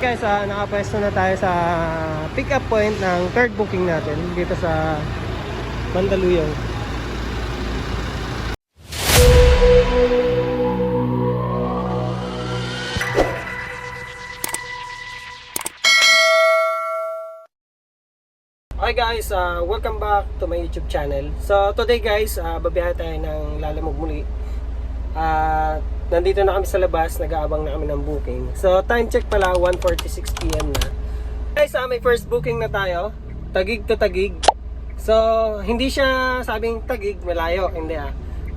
Guys, nakapwesto na tayo sa pick-up point ng third booking natin dito sa Mandaluyong. Okay guys, welcome back to my YouTube channel. So today guys, babiyahe tayo ng Lalamog muli. Nandito na kami sa labas, nag-aabang na kami ng booking. So time check pala, 1:46 PM na. Guys, may first booking na tayo, Taguig to Taguig. So hindi siya sabing Taguig, malayo, hindi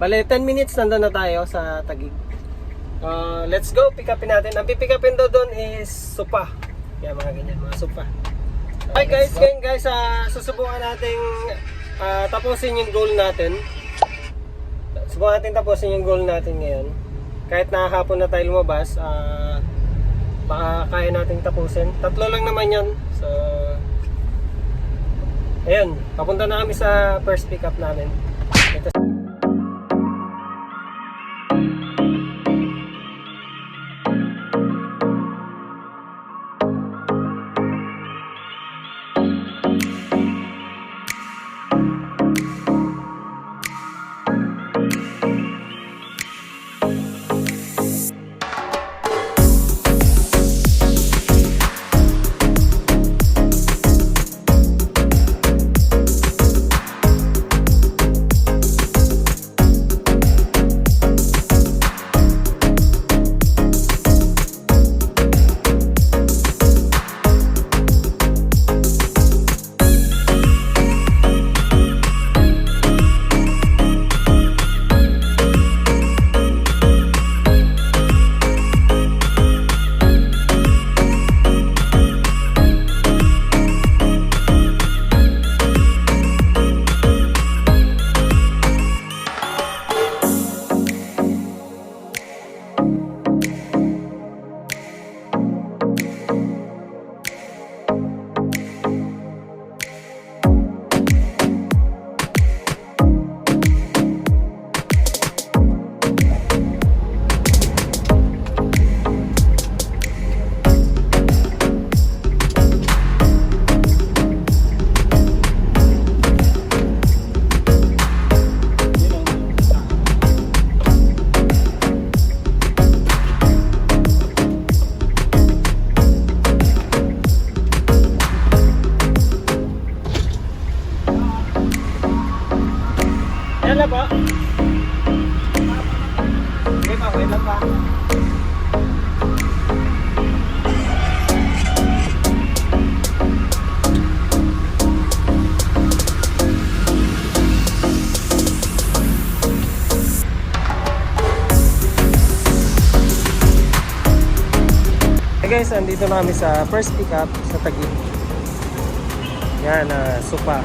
Bale 10 minutes nandun na tayo sa Taguig. Let's go, pick upin natin. Ang pipick upin doon is sopa. Kaya mga ganyan, mga sopa. Okay guys, ngayon guys, susubukan nating tapusin yung goal natin. Subukan natin tapusin yung goal natin ngayon. Kahit nakahapon na tayo lumabas, baka kaya nating tapusin. 3 lang naman yan. So, ayun, papunta na kami sa first pick up namin. Ito. Yan na po. Okay pa, wait lang pa. Hey guys, andito na kami sa first pick up sa Taguig. Yan, sopa.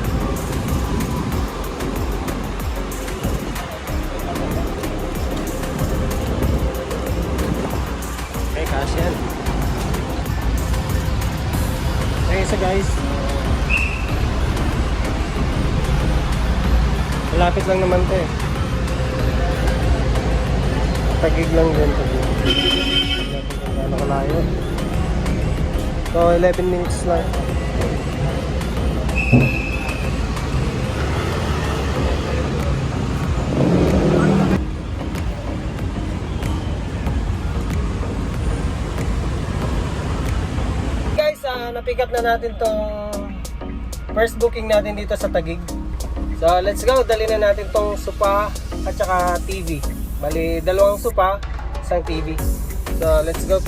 Yan. Okay, so guys, malapit lang naman to Taguig lang din, Taguig. Ano kalayo. So 11 minutes lang. Na-pick up na natin tong first booking natin dito sa Taguig. So let's go, dali na natin tong sopa at saka TV. Bali 2 sopa, 1 TV. So let's go.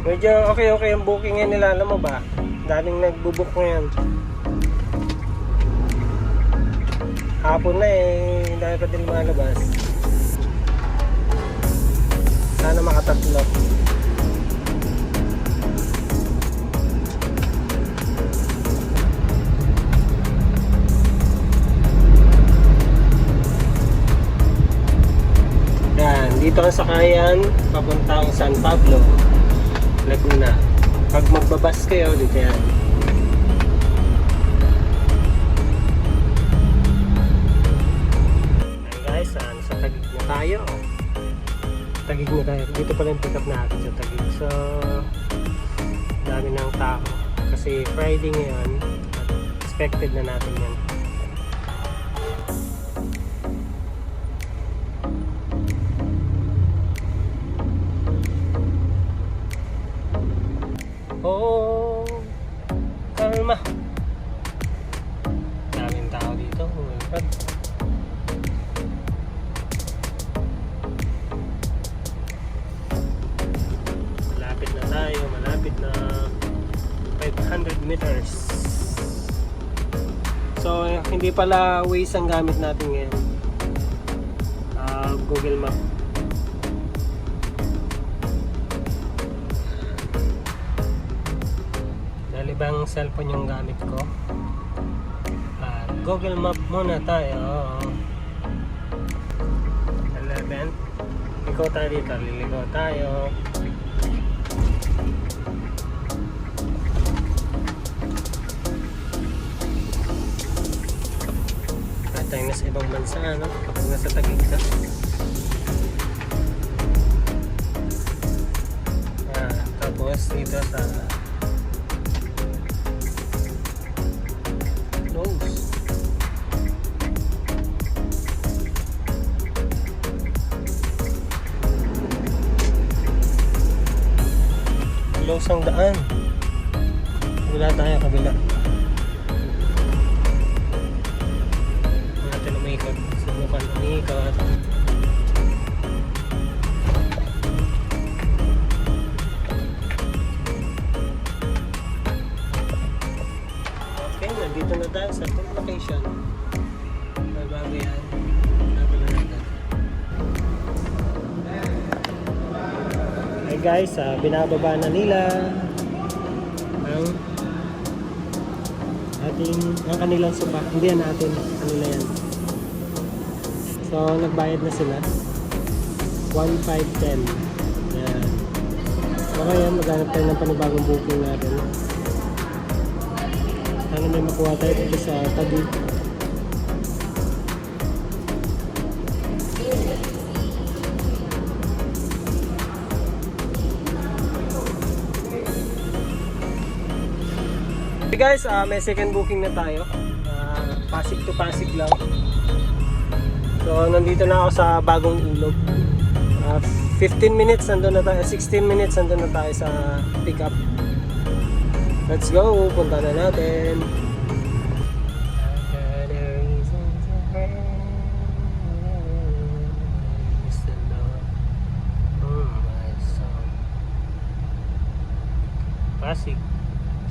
Medyo okay yung booking ngayon nila, alam mo ba? Daming nagbubook ngayon. Hapon na eh, dahil pa din lumalabas. Sana makatatlo. Yan, dito ang sakayan papuntang San Pablo, Laguna. Pag magbabas kayo, dito yan. Ayan guys, sa Taguig na tayo. Taguig na tayo. Dito pala yung pick up natin sa Taguig. So, dami ng tao. Kasi Friday ngayon, at expected na natin yan. Oh, kalma. Daming tao dito. Malapit na tayo. Malapit na 500 meters. So, hindi pala Waze ang gamit natin ngayon. Google Map. Ibang cellphone yung gamit ko. Google Map muna tayo. 11. Ikaw tayo dito. Liligaw tayo. At tayo nasa ibang bansa, no? Kapag nasa Taguig ka. Tapos dito sa close ang daan. Wala tayo kabila. Hindi natin umikot. Subukan umikot. Okay, nandito na tayo sa top location. Bago yan. Guys, binababa na nila ang kanilang sopa. Hindi yan natin, ano na yan. So nagbayad na sila 1,510. Yan. Okay yan, maghanap tayo ng panibagong booking natin. Sana may makuha tayo dito sa Taguig. Okay guys, may second booking na tayo. Pasig to Pasig lang. So nandito na ako sa Bagong Ilog. 15 minutes nandun na tayo, 16 minutes nandun na tayo sa pick up. Let's go, punta na natin. Pasig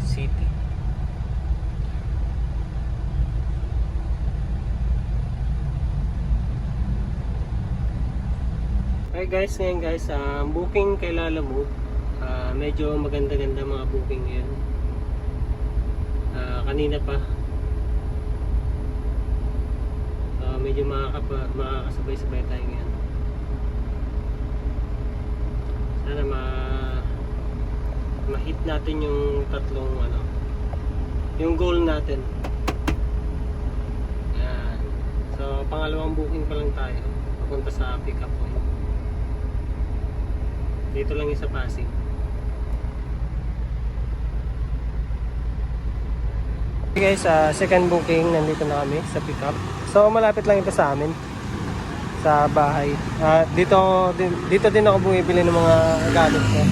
City. Hi guys, ngayon guys, booking kay Lalamove. Medyo maganda-ganda mga booking ngayon. Kanina pa. Medyo makakasabay-sabay tayo ngayon. Sana ma-hit natin yung tatlong yung goal natin. Yan. So pangalawang booking pa lang tayo papunta sa pick up point. Dito lang yung sa Pasig. Okay guys, second booking, nandito na kami sa pick up. So malapit lang ito sa amin, sa bahay. Dito din ako bumibili ng mga gamit ko.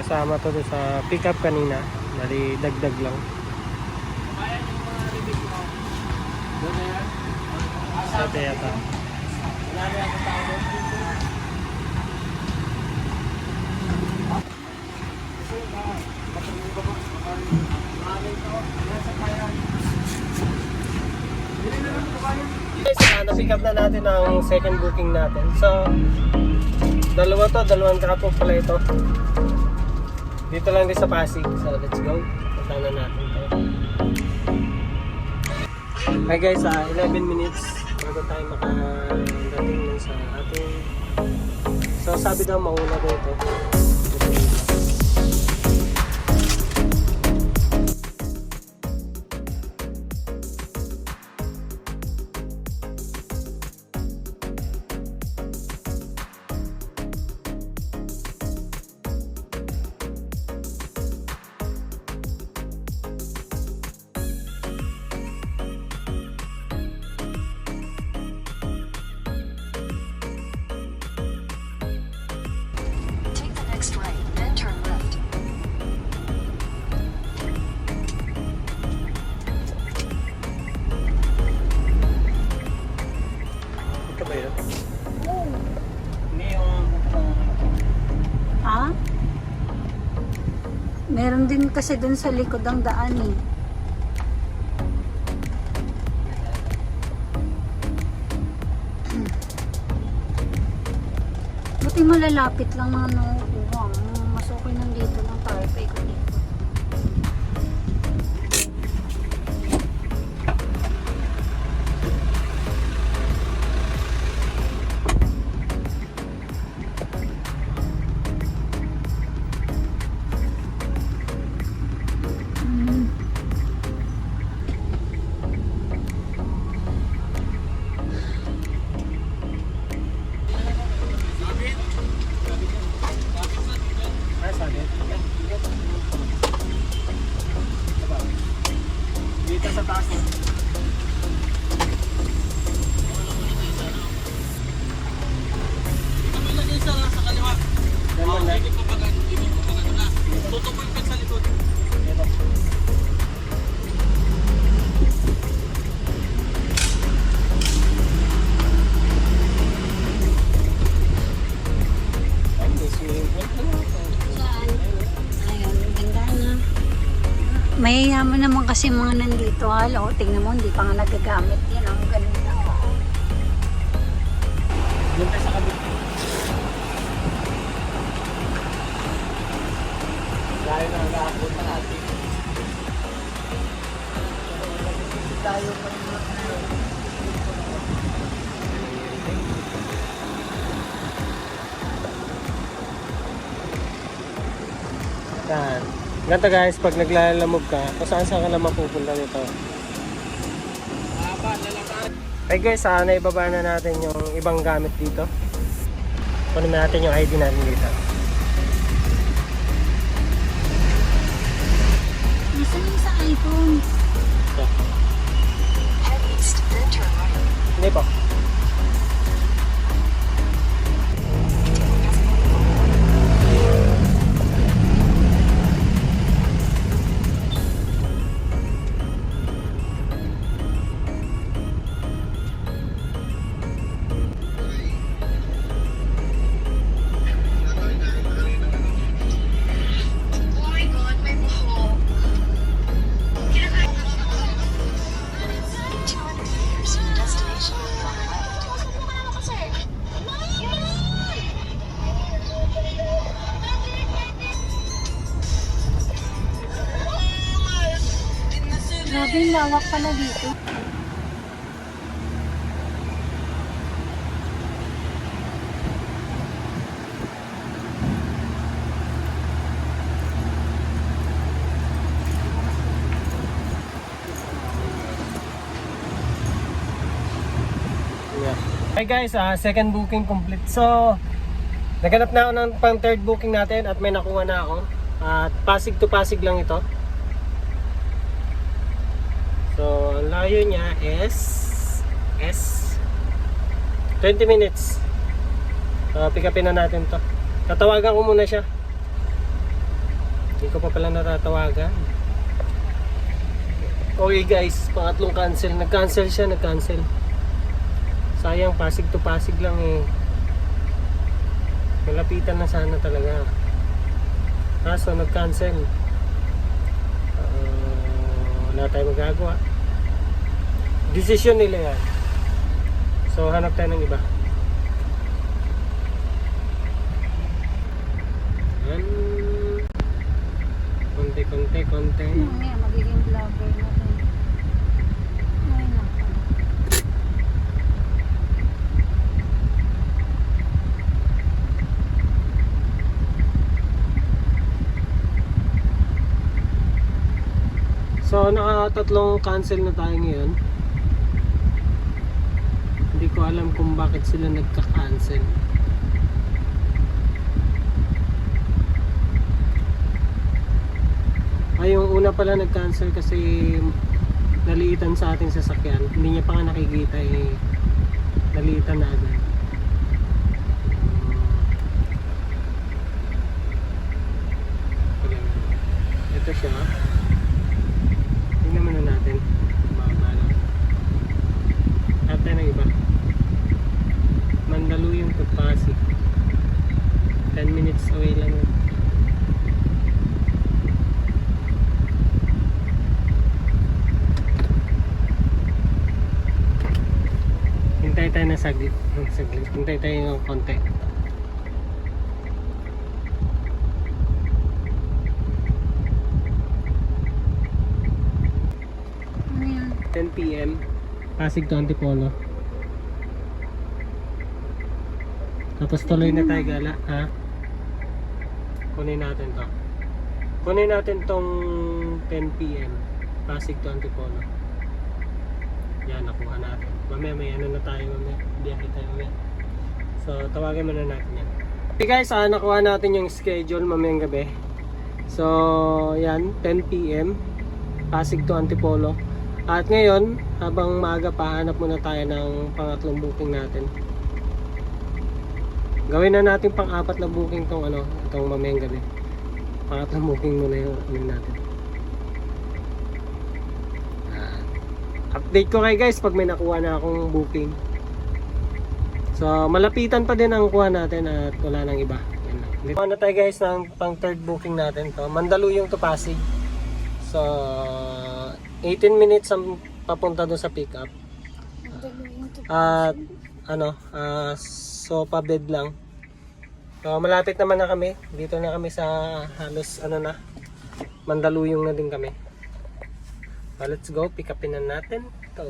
Kasama to sa pick up kanina. Bali, dagdag lang. Sete yata. Guys, na-pick up na natin ang second booking natin. So, dalawang trapo pala ito. Dito lang din sa Pasig. So, let's go. Punta na natin ito. Hi guys, 11 minutes bago tayo makadating sa ating... So, sabi daw mauna dito. Next right, then turn left. Ito ba yun? Hindi yung... Ha? Meron din kasi dun sa likod ang daan eh. Buti malalapit lang mga nakukuha. Mas okay nandito lang tayo pa ikot dito. Ay, sabi. Dito sa taas. Sa kaliwa. Ganun na. Hindi ko pa na. Tutukoy ka sa likod. Ito. Ay, may swimming pool pa na. Saan? Ayun, ganda na. Mayayaman naman kasi mga nandito. Halo, tingnan mo, hindi pa nga nagagamit. Yan ang ganun na. Doon tayo sa kabit. Dahil na nag-aakot na natin. Tayo pa rin mga yan. Ganito guys, pag naglalamog ka, kung saan ka na mapupunta nito. Hey guys, naibaba na natin yung ibang gamit dito. Kunin natin yung ID natin dito. Nasaan yung sa iPhone? Ito. Head east, then turn right. Hindi po. Oh my God, may buhok. 200 meters, destination on the left. Grabe, yung lawak pala dito. Yeah. Hi guys, second booking complete. So, naganap na ako ng pang third booking natin at may nakuha na ako. At Pasig to Pasig lang ito. So, ang layo niya is 20 minutes. Pick upin na natin to. Tatawagan ko muna siya. Hindi ko pa pala natatawagan. Okay guys, pangatlong cancel. Nag-cancel siya, nag-cancel. Sayang, Pasig to Pasig lang eh. Malapitan na sana talaga. Kaso nag-cancel. Wala tayong magagawa. Desisyon nila yan. So hanap tayo ng iba. Yan. Konti. Mamaya magiging vlogger na rin. Ay, naku. So nakatatlong cancel na tayo ngayon. Hindi ko alam kung bakit sila nagka-cancel. Ay, yung una pala nag-cancel kasi naliitan sa ating sasakyan. Hindi niya pa nga nakikita eh. Naliitan na agad. Ito siya. Tingnan muna natin. Mababa. At tayo ng iba. Mandaluyong to Pasig. 10 minutes away lang. Hintay tayo na saglit. Hintay tayo ng konti. Ano yan? 10 PM Pasig to Antipolo. Tapos tuloy na tayo gala, ha? Kunin natin to. Kunin natin tong 10 PM Pasig to Antipolo. Yan, nakuha natin. Mamaya may ano na tayo mamaya. Biyahe tayo mamaya. So, tawagin muna natin yan. Okay guys, nakuha natin yung schedule mamayang gabi. So, yan, 10 PM Pasig to Antipolo. At ngayon, habang maaga pa, hanap muna tayo ng pangatlong booking natin. Gawin na natin pang-apat na booking tong itong mamayang gabi. Pangatlong booking muna yung natin. Update ko kayo guys pag may nakuha na akong booking. So malapitan pa din ang kuha natin at wala nang iba. Kuha na tayo guys ng pang third booking natin to. Mandaluyong to Pasig. So 18 minutes ang papunta doon sa pickup. At sofa bed lang. So malapit naman na kami. Dito na kami sa halos Mandaluyong na din kami. Let's go, pick upin na natin ito.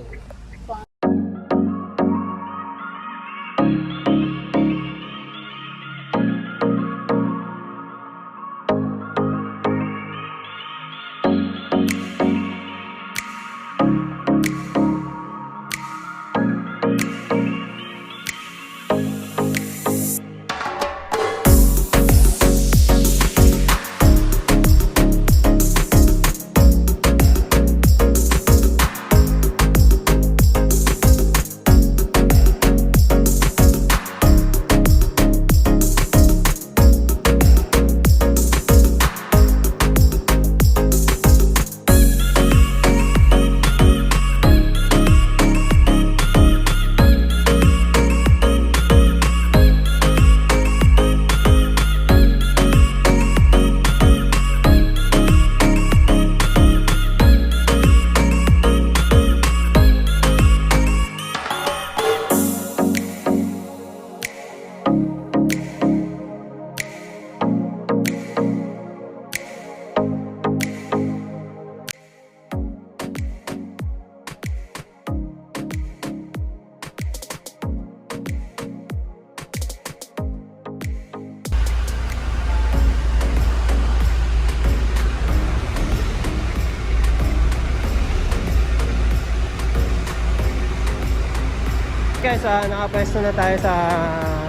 Guys, nakapwesto na tayo sa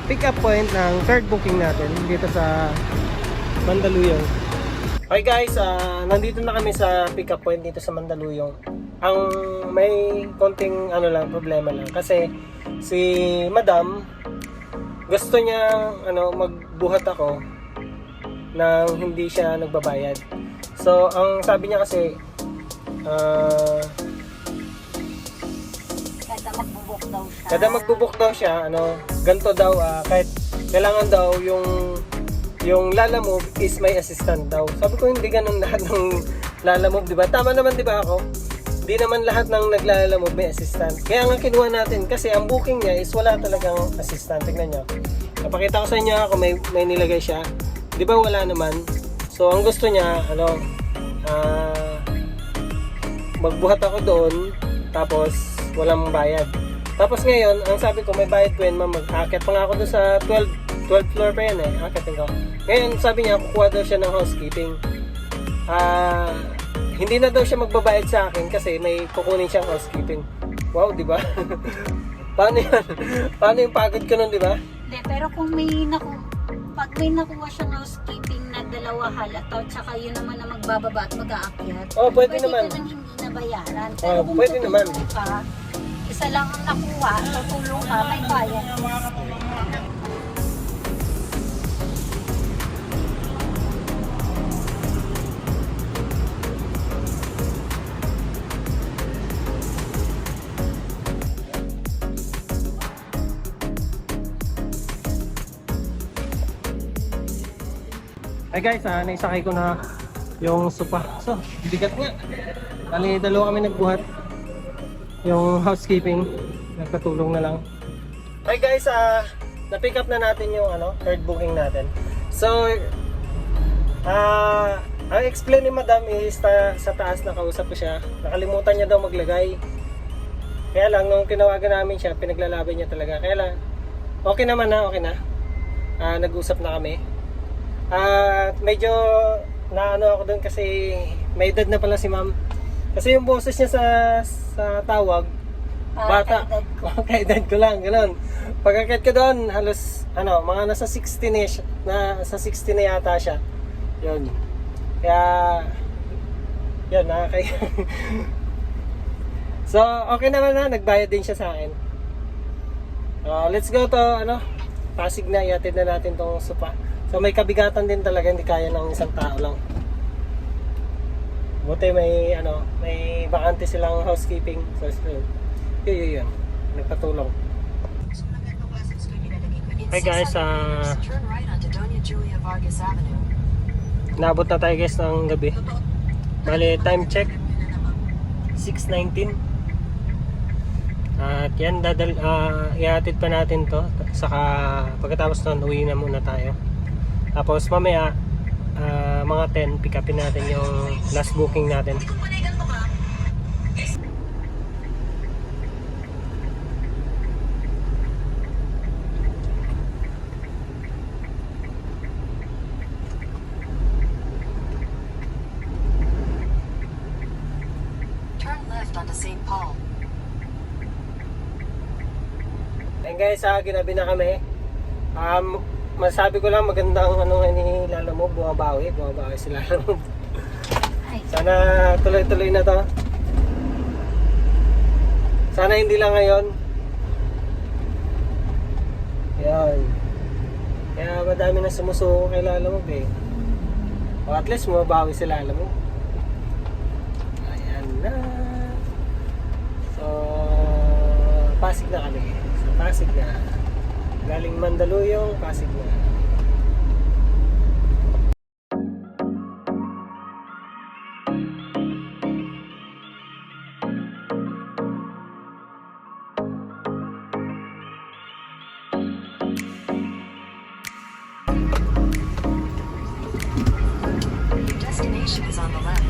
pick up point ng third booking natin dito sa Mandaluyong. Okay guys, nandito na kami sa pick up point dito sa Mandaluyong. Ang may konting problema lang kasi si Madam gusto niya magbuhat ako nang hindi siya nagbabayad. So ang sabi niya kasi Kada magbubok daw siya. Kada magbubuk daw siya, ganito daw, kahit kailangan daw yung lalamove is may assistant daw. Sabi ko hindi ganun lahat ng lalamove, di ba? Tama naman, di ba ako? Hindi naman lahat ng naglalamove may assistant. Kaya nga kinuha natin kasi ang booking niya is wala talagang assistant. Tignan nyo. Napakita ko sa inyo kung may nilagay siya. Di ba wala naman? So ang gusto niya, magbuhat ako doon tapos walang bayad. Tapos ngayon, ang sabi ko may bayad ko yun, mag-akit pa nga ako doon sa 12th floor pa yan eh. Akitin ko. Ngayon sabi niya, kukuha daw siya ng housekeeping. Hindi na daw siya magbabayad sa akin kasi may kukunin siyang housekeeping. Wow, di ba? Paano yan? Paano yung pagod ko nun, di ba? Hindi, pero kung pag may nakuha siyang housekeeping na dalawa halato, tsaka yun naman na magbababa at mag-aakyat, Oh, pwede naman. ka nang hindi nabayaran. Oh, Pero kung pwede naman. tutulong ka, isa lang ang nakuha, tutulong ka, may bayad. Hi guys, naisakay ko na yung sopa. So, bigat nga. Kali dalawa kami nagbuhat. Yung housekeeping, nagkatulong na lang. Hi guys, na-pick up na natin yung third booking natin. So, ang explain ni Madam is sa taas nakausap ko siya. Nakalimutan niya daw maglagay. Kaya lang, nung tinawagan namin siya, pinaglalaban niya talaga. Kaya lang, okay naman na, okay na. Nag-usap na kami. Medyo naano ako doon kasi may edad na pala si ma'am. Kasi yung boses niya sa tawag, bata. Kaedad ko lang, gano'n. Pagkakit ko doon, halos, mga nasa 60 na yata siya. Yun. Kaya, yun, nakakaya. So, okay naman na, nagbayad din siya sa akin. Let's go to, Pasig na, iatid na natin tong sopa. So may kabigatan din talaga, hindi kaya ng isang tao lang. Buti may bakante silang housekeeping. So yun. Nagpatulong. Hi guys, naabot na tayo guys ng gabi. Bale, time check 6:19. At yan, ihatid pa natin to. Saka pagkatapos nun, uwi na muna tayo. Tapos mamaya mga 10 pick upin natin yung last booking natin. Turn left onto St. Paul. Ayun guys, ginabi na kami. Masabi ko lang magandang ni Lalamove, bumabawi si Lalamove. Sana tuloy-tuloy na to. Sana hindi lang ngayon. Yan. Kaya madami na sumusuko kay Lalamove eh. O at least bumabawi si Lalamove. Ayan na. So, Pasig na kami. So, Pasig na. Galing Mandaluyong, Pasig na. Your destination is on the left.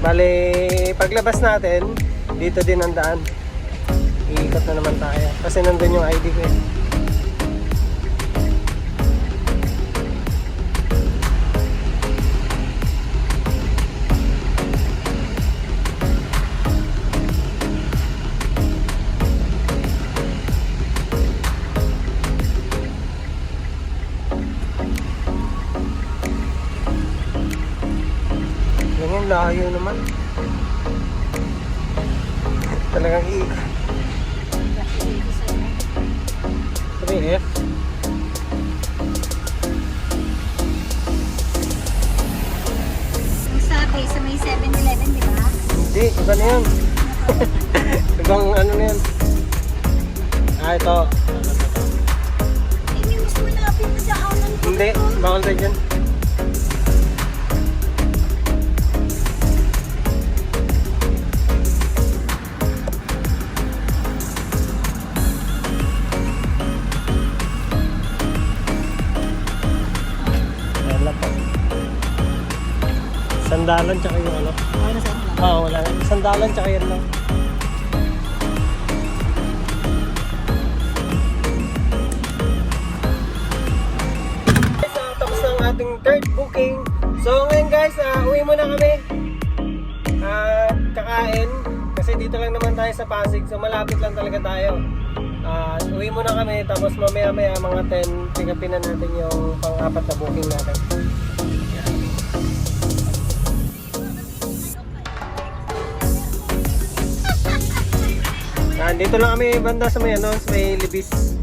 Bale, paglabas natin, dito din ang daan. Iikot na naman tayo. Kasi nandun yung ID ko eh. Ganyan, layo naman. Talagang iikot. 3F. Ang sabi sa may 7-Eleven, di ba? Hindi, iba na yun. Ibang ano na yan. Ito. Hindi mas malapit na sa anan ko. Hindi, bawal tayo dyan. Wala pa. Sandalan tsaka yung ano. Oo, wala. Sandalan tsaka yan lang. Guys, tapos na ang ating third booking. So ngayon guys, uwi muna kami. Kakain. Kasi dito lang naman tayo sa Pasig. So malapit lang talaga tayo. Uwi muna kami. Tapos mamaya mga 10, pick upin na natin yung pang-apat na booking natin. Dito lang kami banda sa may ano, sa may Libis.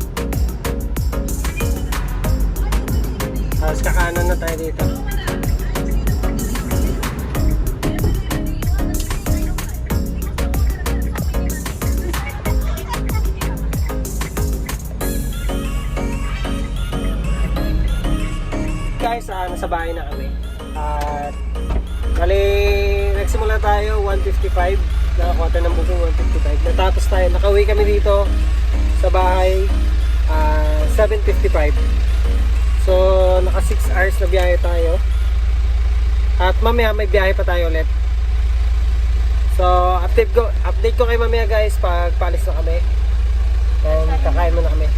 Tapos kakanan na tayo dito. Guys, nasa bahay na kami. At bali, nagsimula tayo 1:55. Nakakuha tayo ng booking 1:55. Natapos tayo, nakauwi kami dito sa bahay 7:55. So naka 6 hours na biyahe tayo. At mamaya may biyahe pa tayo ulit. So update ko kay mamaya guys pag paalis na kami. And kakain muna kami.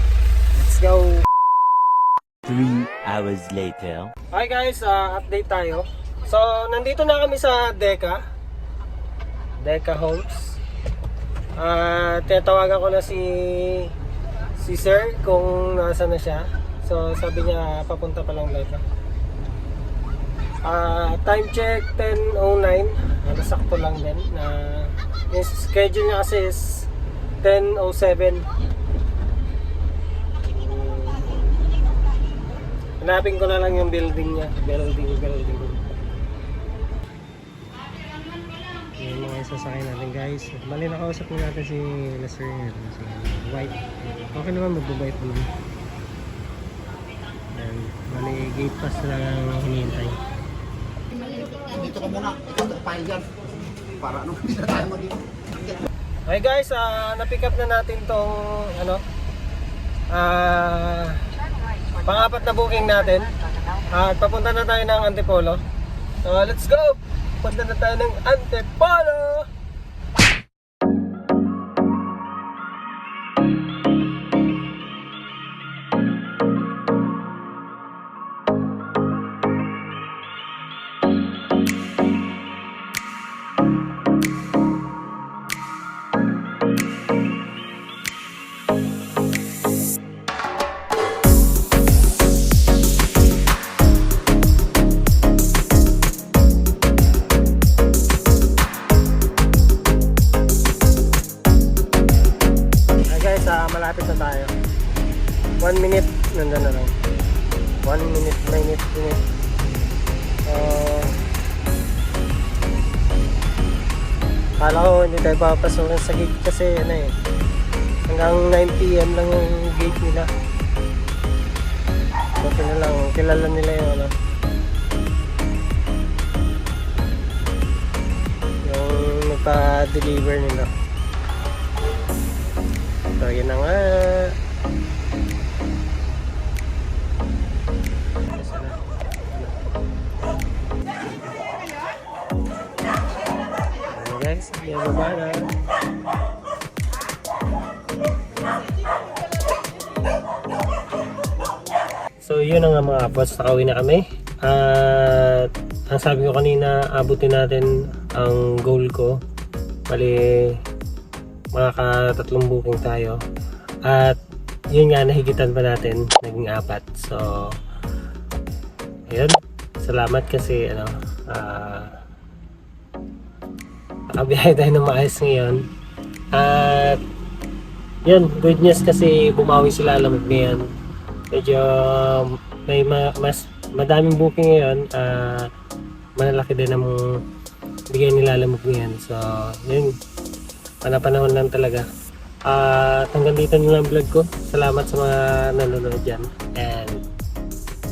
Let's go! 3 hours later. Okay guys, update tayo. So nandito na kami sa Deca Homes. Tinatawagan ko na si Sir kung nasa na siya. So sabi niya papunta pa lang Deca. Time check 10:09. Sakto lang din. Yung schedule niya kasi is 10:07. Hanapin ko na lang yung building niya. Building. Yung mga sasakay natin guys. Bali nakausap na natin si Lester ngayon. Si White. Okay naman, mag-white naman. Yan. Bali gate pass na lang ang hinihintay. Dito ka muna. Ikaw, file yan. Para ano, hindi na tayo mag-dito. Okay guys, na-pick up na natin tong ano, pang-apat na booking natin. At papunta na tayo ng Antipolo. So let's go! Punta na tayo ng Antipolo! Malapit na tayo. 1 minute, nandun na lang. 1 minute. Kala ko hindi tayo papasukin sa gate kasi ano eh, hanggang 9 PM lang yung gate nila. Buti na lang, kilala nila yung ano, yung ipa-deliver nila. So yun na nga. Ano guys, yung baba na. So yun na nga mga kapos, nakauwi na kami. At ang sabi ko kanina, abutin natin ang goal ko. Bali, makaka-3 booking tayo. At yun nga, nahigitan pa natin, naging 4. So, ayun. Salamat kasi, nakabiyahe tayo ng maayos ngayon. At, yun, good news kasi bumawi sila lamig ngayon. Medyo, may mas madaming booking ngayon. Malalaki din ang bigay nila lamig ngayon. So, yun. Panahon lang talaga. At hanggang dito na lang vlog ko. Salamat sa mga nanonood dyan. And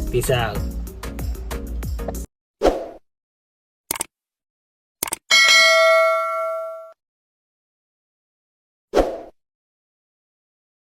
peace out.